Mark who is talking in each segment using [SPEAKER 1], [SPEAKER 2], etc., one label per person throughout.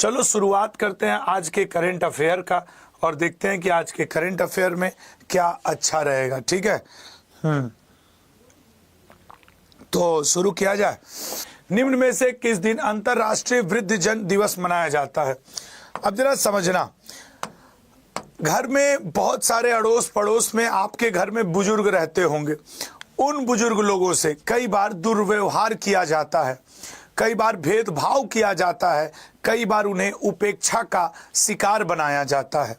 [SPEAKER 1] चलो शुरुआत करते हैं आज के करंट अफेयर का और देखते हैं कि आज के करंट अफेयर में क्या अच्छा रहेगा। ठीक है, तो शुरू किया जाए। निम्न में से किस दिन अंतर्राष्ट्रीय वृद्धजन दिवस मनाया जाता है? अब जरा समझना, घर में बहुत सारे अड़ोस पड़ोस में आपके घर में बुजुर्ग रहते होंगे। उन बुजुर्ग लोगों से कई बार दुर्व्यवहार किया जाता है, कई बार भेदभाव किया जाता है, कई बार उन्हें उपेक्षा का शिकार बनाया जाता है।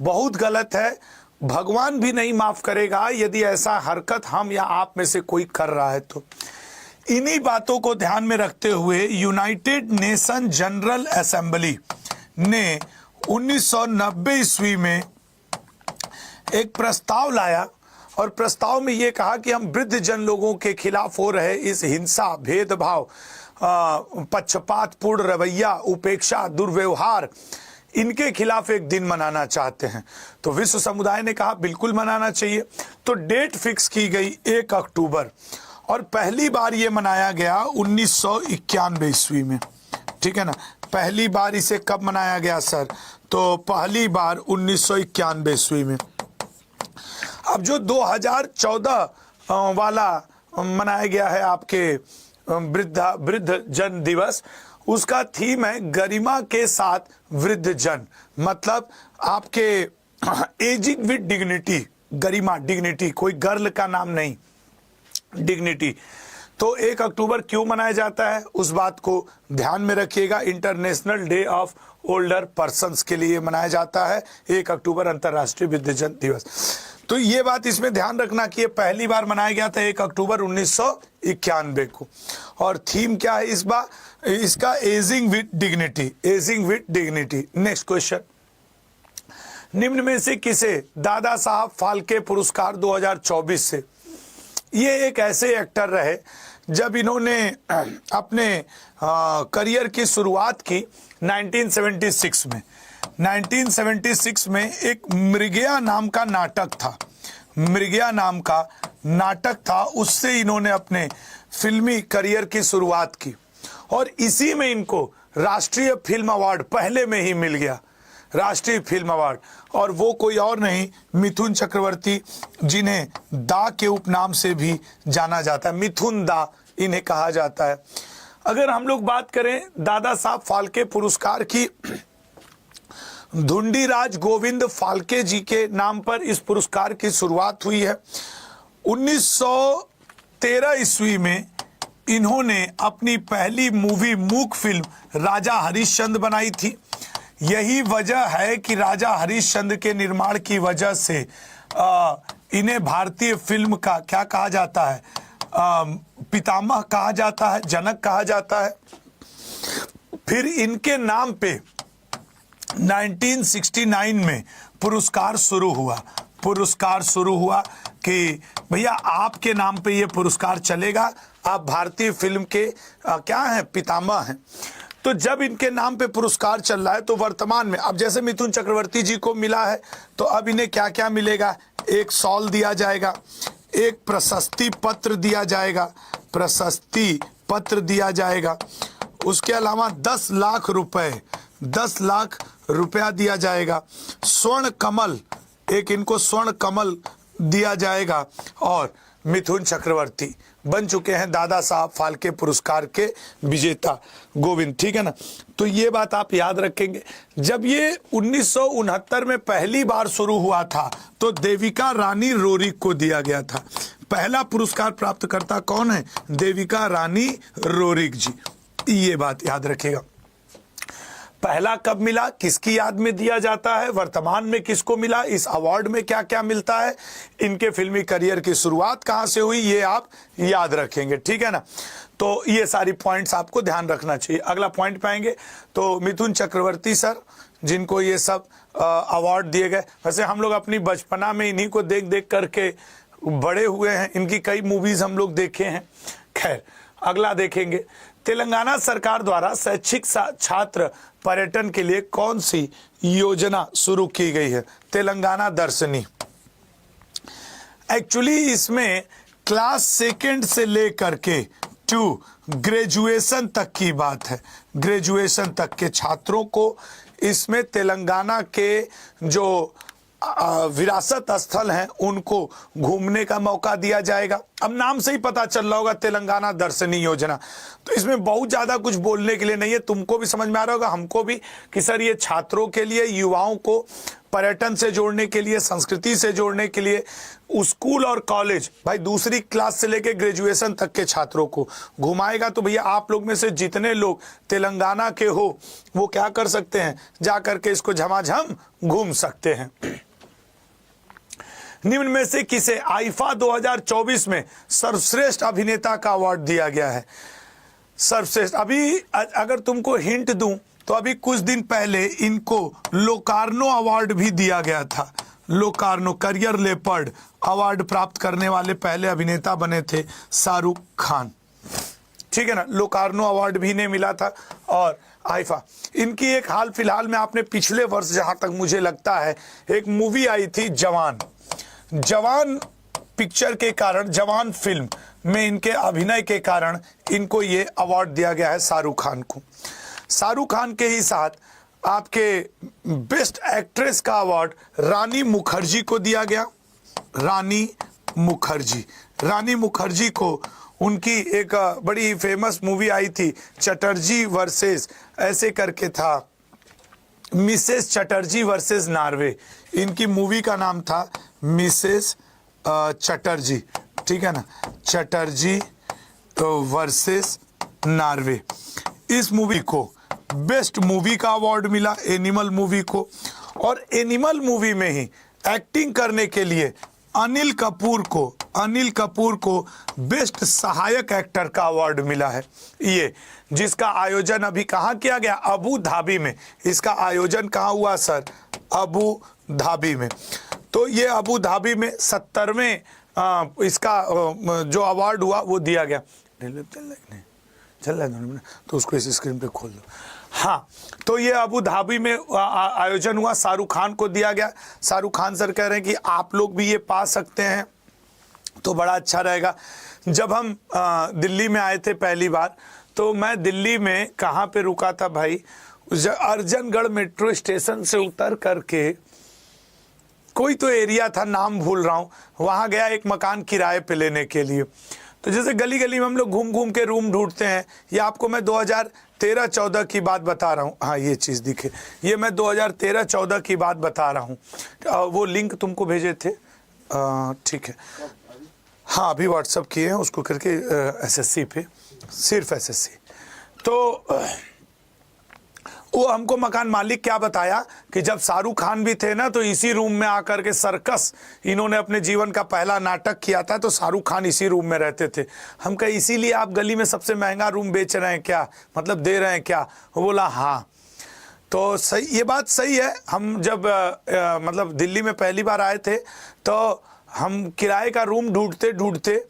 [SPEAKER 1] बहुत गलत है। भगवान भी नहीं माफ करेगा यदि ऐसा हरकत हम या आप में से कोई कर रहा है तो। इन्हीं बातों को ध्यान में रखते हुए यूनाइटेड नेशन जनरल असेंबली ने 1990 ईस्वी में एक प्रस्ताव लाया और प्रस्ताव में ये कहा कि हम वृद्धजन लोगों के खिलाफ हो रहे इस हिंसा, भेदभाव, पक्षपातपूर्ण रवैया, उपेक्षा, दुर्व्यवहार, इनके खिलाफ एक दिन मनाना चाहते हैं। तो विश्व समुदाय ने कहा बिल्कुल मनाना चाहिए। तो डेट फिक्स की गई 1 अक्टूबर और पहली बार ये मनाया गया 1991 ईस्वी में। ठीक है ना, पहली बार इसे कब मनाया गया सर? तो पहली बार 1991 ईस्वी में। अब जो 2014 वाला मनाया गया है आपके वृद्धजन दिवस, उसका थीम है गरिमा के साथ वृद्धजन, मतलब आपके ageing with dignity, Garima, dignity, कोई गर्ल का नाम नहीं, डिग्निटी। तो 1 अक्टूबर क्यों मनाया जाता है उस बात को ध्यान में रखिएगा। International day of older persons के लिए मनाया जाता है 1 अक्टूबर अंतर्राष्ट्रीय वृद्धजन दिवस। तो ये बात इसमें ध्यान रखना कि ये पहली बार मनाया गया था 1 अक्टूबर 1991 को। और थीम क्या है इस बार? इसका ageing with dignity, ageing with dignity. Next question, निम्न में से किसे दादा साहब फाल्के पुरस्कार 2024 से? ये एक ऐसे एक्टर रहे जब इन्होंने अपने करियर की शुरुआत की 1976 में। 1976 में एक मृगया नाम का नाटक था, मृगया नाम का नाटक था, उससे इन्होंने अपने फिल्मी करियर की शुरुआत की और इसी में इनको राष्ट्रीय फिल्म अवार्ड पहले में ही मिल गया, राष्ट्रीय फिल्म अवार्ड। और वो कोई और नहीं, मिथुन चक्रवर्ती, जिन्हें दा के उपनाम से भी जाना जाता है, मिथुन दा इन्हें कहा जाता है। अगर हम लोग बात करें दादा साहब फाल्के पुरस्कार की, धुंडीराज गोविंद फाल्के जी के नाम पर इस पुरस्कार की शुरुआत हुई है। 1913 ईस्वी में इन्होंने अपनी पहली मूवी मूक फिल्म राजा हरिश्चंद्र बनाई थी। यही वजह है कि राजा हरिश्चंद्र के निर्माण की वजह से इन्हें भारतीय फिल्म का क्या कहा जाता है? पितामह कहा जाता है, जनक कहा जाता है। फिर इनके नाम पे 1969 में पुरस्कार शुरू हुआ कि भैया आपके नाम पे ये पुरस्कार चलेगा, आप भारतीय फिल्म के क्या हैं? पितामह हैं। तो जब इनके नाम पे पुरस्कार चल रहा है तो वर्तमान में अब जैसे मिथुन चक्रवर्ती जी को मिला है तो अब इन्हें क्या क्या मिलेगा? एक शॉल दिया जाएगा, एक प्रशस्ति पत्र दिया जाएगा, प्रशस्ति पत्र दिया जाएगा। उसके अलावा 10 लाख रुपए, 10 लाख रुपया दिया जाएगा। स्वर्ण कमल, एक इनको स्वर्ण कमल दिया जाएगा। और मिथुन चक्रवर्ती बन चुके हैं दादा साहब फाल्के पुरस्कार के विजेता गोविंद। ठीक है ना, तो ये बात आप याद रखेंगे। जब ये 1969 में पहली बार शुरू हुआ था तो देविका रानी रोरिक को दिया गया था। पहला पुरस्कार प्राप्तकर्ता कौन है? देविका रानी रोरिक जी। ये बात याद रखेगा। पहला कब मिला, किसकी याद में दिया जाता है, वर्तमान में किसको मिला, इस अवार्ड में क्या क्या मिलता है, इनके फिल्मी करियर की शुरुआत कहां से हुई, ये आप याद रखेंगे। ठीक है ना, तो ये सारी पॉइंट्स आपको ध्यान रखना चाहिए। अगला पॉइंट पाएंगे तो मिथुन चक्रवर्ती सर, जिनको ये सब अवार्ड दिए गए। वैसे हम लोग अपनी बचपना में इन्हीं को देख देख करके बड़े हुए हैं, इनकी कई मूवीज हम लोग देखे हैं। खैर, अगला देखेंगे, तेलंगाना सरकार द्वारा शैक्षिक छात्र पर्यटन के लिए कौन सी योजना शुरू की गई है? तेलंगाना दर्शनी। एक्चुअली इसमें क्लास 2 से लेकर के टू ग्रेजुएशन तक की बात है, ग्रेजुएशन तक के छात्रों को इसमें तेलंगाना के जो विरासत स्थल हैं उनको घूमने का मौका दिया जाएगा। अब नाम से ही पता चल रहा होगा तेलंगाना दर्शनी योजना, तो इसमें बहुत ज़्यादा कुछ बोलने के लिए नहीं है। तुमको भी समझ में आ रहा होगा, हमको भी, कि सर ये छात्रों के लिए, युवाओं को पर्यटन से जोड़ने के लिए, संस्कृति से जोड़ने के लिए, स्कूल और कॉलेज, भाई दूसरी क्लास से लेके ग्रेजुएशन तक के छात्रों को घुमाएगा। तो भैया आप लोग में से जितने लोग तेलंगाना के हो वो क्या कर सकते हैं, जा करके इसको झमाझम घूम सकते हैं। निम्न में से किसे आईफा 2024 में सर्वश्रेष्ठ अभिनेता का अवार्ड दिया गया है? सर्वश्रेष्ठ, अभी अगर तुमको हिंट दूं तो अभी कुछ दिन पहले इनको लोकार्नो अवार्ड भी दिया गया था। लोकार्नो करियर लेपर्ड अवार्ड प्राप्त करने वाले पहले अभिनेता बने थे शाहरुख खान, ठीक है ना। लोकार्नो अवार्ड भी इन्हें मिला था। और आईफा, इनकी एक हाल फिलहाल में, आपने पिछले वर्ष जहां तक मुझे लगता है एक मूवी आई थी जवान, जवान पिक्चर के कारण, जवान फिल्म में इनके अभिनय के कारण इनको ये अवार्ड दिया गया है शाहरुख खान को। शाहरुख खान के ही साथ आपके बेस्ट एक्ट्रेस का अवार्ड रानी मुखर्जी को दिया गया। रानी मुखर्जी को उनकी एक बड़ी फेमस मूवी आई थी चटर्जी वर्सेस, ऐसे करके था, मिसेस चटर्जी वर्सेस नॉर्वे, इनकी मूवी का नाम था मिसेस चटर्जी, ठीक है ना, चटर्जी वर्सेस नॉर्वे। इस मूवी को बेस्ट मूवी का अवार्ड मिला, एनिमल मूवी को। और एनिमल मूवी में ही एक्टिंग करने के लिए अनिल कपूर को बेस्ट सहायक एक्टर का अवार्ड मिला है, ये जिसका आयोजन अभी कहाँ किया गया? अबू धाबी में। इसका आयोजन कहाँ हुआ सर? अबू धाबी में। तो ये अबू धाबी में 70वें इसका जो अवार्ड हुआ वो दिया गया। चल रहा है तो उसको इस स्क्रीन पे खोल दो। हाँ, तो ये अबू धाबी में आयोजन हुआ, शाहरुख खान को दिया गया। शाहरुख खान सर कह रहे हैं कि आप लोग भी ये पा सकते हैं तो बड़ा अच्छा रहेगा। जब हम दिल्ली में आए थे पहली बार, तो मैं दिल्ली में कहाँ पे रुका था भाई? अर्जनगढ़ मेट्रो स्टेशन से उतर करके कोई तो एरिया था, नाम भूल रहा हूँ, वहाँ गया एक मकान किराए पे लेने के लिए। तो जैसे गली गली में हम लोग घूम घूम के रूम ढूंढते हैं, ये आपको मैं 2013-14 की बात बता रहा हूँ। हाँ, ये चीज़ दिखे, ये मैं 2013-14 की बात बता रहा हूँ। वो लिंक तुमको भेजे थे, ठीक है। हाँ, अभी व्हाट्सअप किए हैं उसको करके एसएससी पे, सिर्फ एसएससी। तो वो हमको मकान मालिक क्या बताया कि जब शाहरुख खान भी थे ना, तो इसी रूम में आकर के सर्कस, इन्होंने अपने जीवन का पहला नाटक किया था, तो शाहरुख खान इसी रूम में रहते थे। हम कहे इसीलिए आप गली में सबसे महंगा रूम बेच रहे हैं क्या, मतलब दे रहे हैं क्या? वो बोला हाँ। तो सही, ये बात सही है। हम जब मतलब दिल्ली में पहली बार आए थे, तो हम किराए का रूम ढूंढते ढूंढते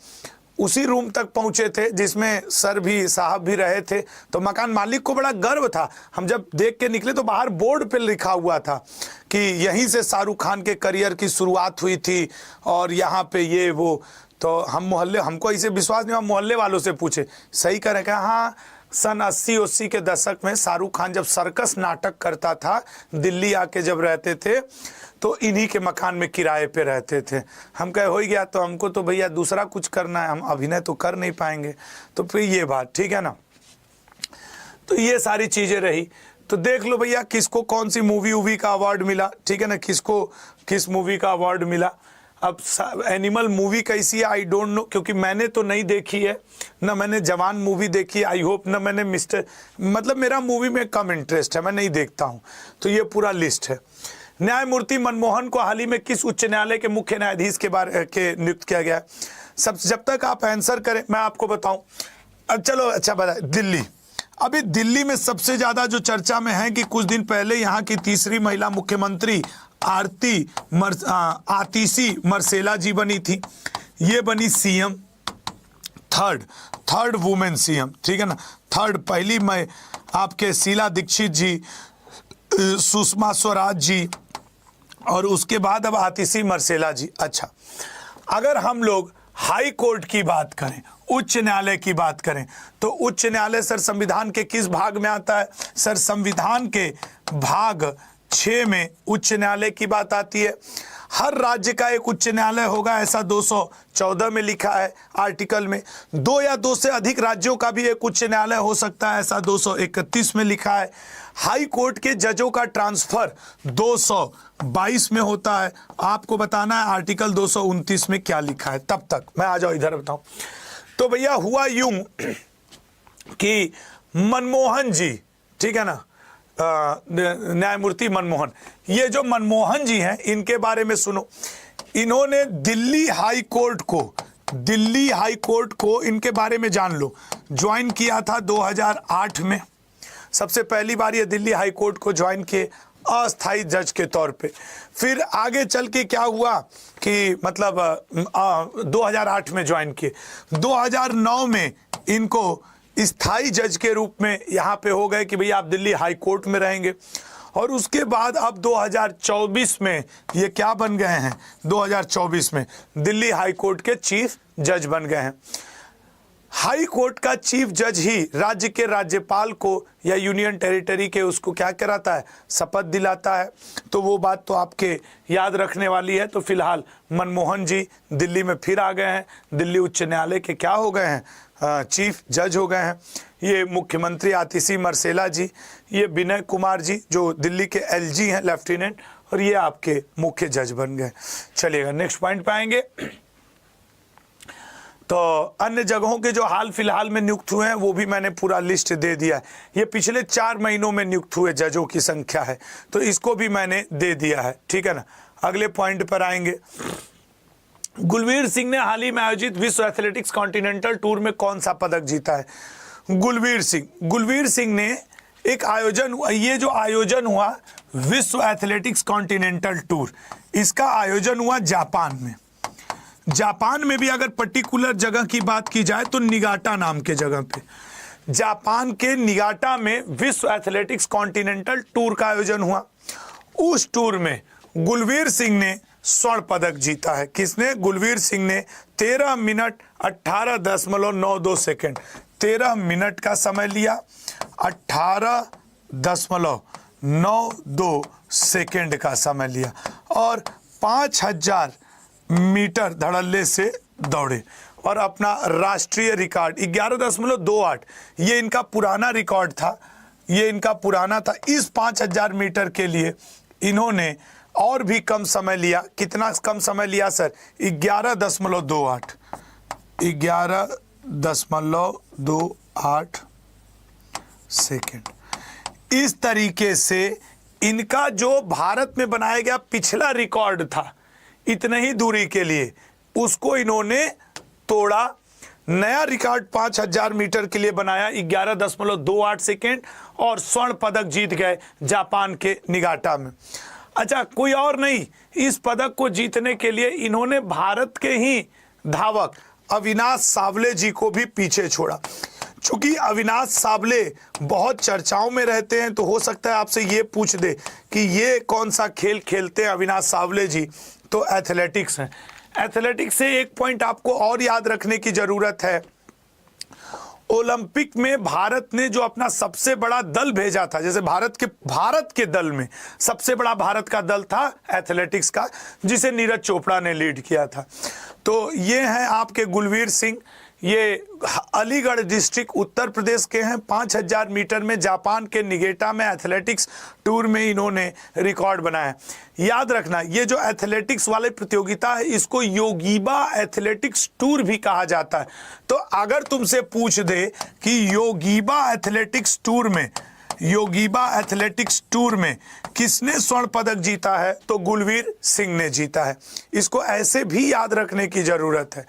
[SPEAKER 1] उसी रूम तक पहुंचे थे जिसमें सर भी, साहब भी रहे थे। तो मकान मालिक को बड़ा गर्व था। हम जब देख के निकले तो बाहर बोर्ड पे लिखा हुआ था कि यहीं से शाहरुख खान के करियर की शुरुआत हुई थी और यहाँ पे ये वो। तो हमको ऐसे विश्वास नहीं, हम मोहल्ले वालों से पूछे, सही करें क्या? हाँ, सन 80 के दशक में शाहरुख खान जब सर्कस नाटक करता था, दिल्ली आके जब रहते थे, तो इन्हीं के मकान में किराए पे रहते थे। हम कहे हो ही गया, तो हमको तो भैया दूसरा कुछ करना है, हम अभिनय तो कर नहीं पाएंगे। तो फिर ये बात, ठीक है ना। तो ये सारी चीज़ें रही। तो देख लो भैया किसको कौन सी मूवी का अवार्ड मिला, ठीक है ना, किसको किस मूवी का अवार्ड मिला। अब एनिमल मूवी कैसी है आई डोंट नो, क्योंकि मैंने तो नहीं देखी है, ना मैंने जवान मूवी देखी, आई होप, ना मैंने मतलब मेरा मूवी में कम इंटरेस्ट है, मैं नहीं देखता हूँ। तो ये पूरा लिस्ट है। न्यायमूर्ति मनमोहन को हाल ही में किस उच्च न्यायालय के मुख्य न्यायाधीश के बारे के नियुक्त किया गया? जब तक आप आंसर करें मैं आपको बताऊं। अब चलो, अच्छा बता, दिल्ली। अभी दिल्ली में सबसे ज्यादा जो चर्चा में है कि कुछ दिन पहले यहाँ की तीसरी महिला मुख्यमंत्री आतिशी मर्सेला जी बनी थी। ये बनी सीएम, थर्ड वुमेन सीएम, ठीक है ना। थर्ड, पहली मैं आपके शीला दीक्षित जी, सुषमा स्वराज जी, और उसके बाद अब आतिशी मर्सेला जी। अच्छा, अगर हम लोग हाई कोर्ट की बात करें, उच्च न्यायालय की बात करें, तो उच्च न्यायालय सर संविधान के किस भाग में आता है? सर संविधान के भाग 6 में उच्च न्यायालय की बात आती है। हर राज्य का एक उच्च न्यायालय होगा, ऐसा 214 में लिखा है आर्टिकल में। 2 या 2 से अधिक राज्यों का भी एक उच्च न्यायालय हो सकता है, ऐसा 231 में लिखा है। हाई कोर्ट के जजों का ट्रांसफर 222 में होता है। आपको बताना है आर्टिकल 229 में क्या लिखा है। तब तक मैं आ जाओ इधर बताऊं। तो भैया हुआ यूं कि मनमोहन जी, ठीक है ना, न्यायमूर्ति मनमोहन, ये जो मनमोहन जी हैं इनके बारे में सुनो। इन्होंने दिल्ली हाई कोर्ट को इनके बारे में जान लो, ज्वाइन किया था 2008 में। सबसे पहली बार ये दिल्ली हाई कोर्ट को ज्वाइन किए अस्थाई जज के तौर पे। फिर आगे चल के क्या हुआ कि मतलब 2008 में ज्वाइन किए, 2009 में इनको स्थायी जज के रूप में यहाँ पे हो गए कि भैया आप दिल्ली हाई कोर्ट में रहेंगे। और उसके बाद अब 2024 में ये क्या बन गए हैं? 2024 में दिल्ली हाई कोर्ट के चीफ जज बन गए हैं। हाई कोर्ट का चीफ जज ही राज्य के राज्यपाल को या यूनियन टेरिटरी के उसको क्या कराता है? शपथ दिलाता है। तो वो बात तो आपके याद रखने वाली है। तो फिलहाल मनमोहन जी दिल्ली में फिर आ गए हैं, दिल्ली उच्च न्यायालय के क्या हो गए हैं? चीफ जज हो गए हैं। ये मुख्यमंत्री आतिशी मर्सेला जी, ये विनय कुमार जी जो दिल्ली के एलजी हैं लेफ्टिनेंट, और ये आपके मुख्य जज बन गए। चलिएगा नेक्स्ट पॉइंट पे आएंगे। तो अन्य जगहों के जो हाल फिलहाल में नियुक्त हुए हैं वो भी मैंने पूरा लिस्ट दे दिया है। ये पिछले 4 महीनों में नियुक्त हुए जजों की संख्या है, तो इसको भी मैंने दे दिया है, ठीक है ना। अगले पॉइंट पर आएंगे। गुलवीर सिंह ने हाल ही में आयोजित विश्व एथलेटिक्स कॉन्टिनेंटल टूर में कौन सा पदक जीता है? गुलवीर सिंह ने एक आयोजन, ये जो आयोजन हुआ विश्व एथलेटिक्स कॉन्टिनेंटल टूर, इसका आयोजन हुआ जापान में। जापान में भी अगर पर्टिकुलर जगह की बात की जाए तो निगाटा नाम के जगह पे, जापान के निगाटा में विश्व एथलेटिक्स कॉन्टिनेंटल टूर का आयोजन हुआ। उस टूर में गुलवीर सिंह ने स्वर्ण पदक जीता है। किसने? गुलवीर सिंह ने 13 मिनट 18.92 सेकेंड, 13 मिनट का समय लिया, 18.92 सेकेंड का समय लिया और 5000 मीटर धड़ल्ले से दौड़े और अपना राष्ट्रीय रिकॉर्ड 11.28, ये इनका पुराना रिकॉर्ड था, ये इनका पुराना था। इस 5000 मीटर के लिए इन्होंने और भी कम समय लिया। कितना कम समय लिया सर? 11.28, 11.28 सेकेंड। इस तरीके से इनका जो भारत में बनाया गया पिछला रिकॉर्ड था इतने ही दूरी के लिए, उसको इन्होंने तोड़ा। नया रिकॉर्ड 5000 मीटर के लिए बनाया 11.28 सेकेंड और स्वर्ण पदक जीत गए जापान के निगाटा में। अच्छा, कोई और नहीं, इस पदक को जीतने के लिए इन्होंने भारत के ही धावक अविनाश सावले जी को भी पीछे छोड़ा। चूंकि अविनाश सावले बहुत चर्चाओं में रहते हैं, तो हो सकता है आपसे ये पूछ दे कि ये कौन सा खेल खेलते हैं अविनाश सावले जी? तो एथलेटिक्स है। एथलेटिक्स से एक पॉइंट आपको और याद रखने की जरूरत है। ओलंपिक में भारत ने जो अपना सबसे बड़ा दल भेजा था, जैसे भारत के दल में सबसे बड़ा भारत का दल था एथलेटिक्स का, जिसे नीरज चोपड़ा ने लीड किया था। तो ये हैं आपके गुलवीर सिंह, ये अलीगढ़ डिस्ट्रिक्ट उत्तर प्रदेश के हैं। 5000 मीटर में जापान के निगेटा में एथलेटिक्स टूर में इन्होंने रिकॉर्ड बनाया। याद रखना, ये जो एथलेटिक्स वाली प्रतियोगिता है इसको योगीबा एथलेटिक्स टूर भी कहा जाता है। तो अगर तुमसे पूछ दे कि योगीबा एथलेटिक्स टूर में किसने स्वर्ण पदक जीता है, तो गुलवीर सिंह ने जीता है। इसको ऐसे भी याद रखने की जरूरत है।